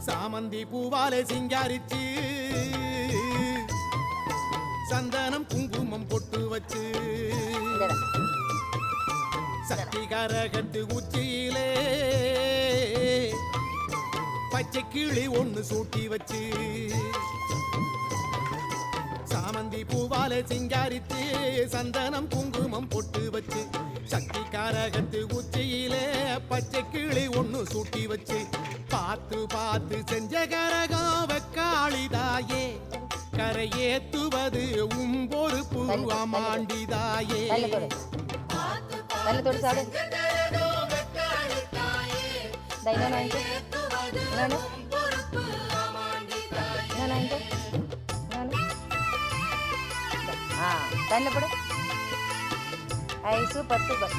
சாமந்தி பூவாலே சிங்காரிச்சு சந்தனம் குங்குமம் பொட்டு வச்சு சக்தி கரகத்து உச்சியிலே பச்சை கிளி ஒண்ணு சூட்டி வச்சு சாமந்தி பூவாலே சிங்காரிச்சு சந்தனம் குங்குமம் பொட்டு வச்சு சக்தி காரகத்து உச்சியிலே பச்சை கிளி ஒண்ணு சூட்டி வச்சு பார்த்து பார்த்து செஞ்ச கரகம் வெக்காளிதாயே கரையேத்துவது பொறுப்பு அமாண்டிதாயே சூப்பர் சூப்பர்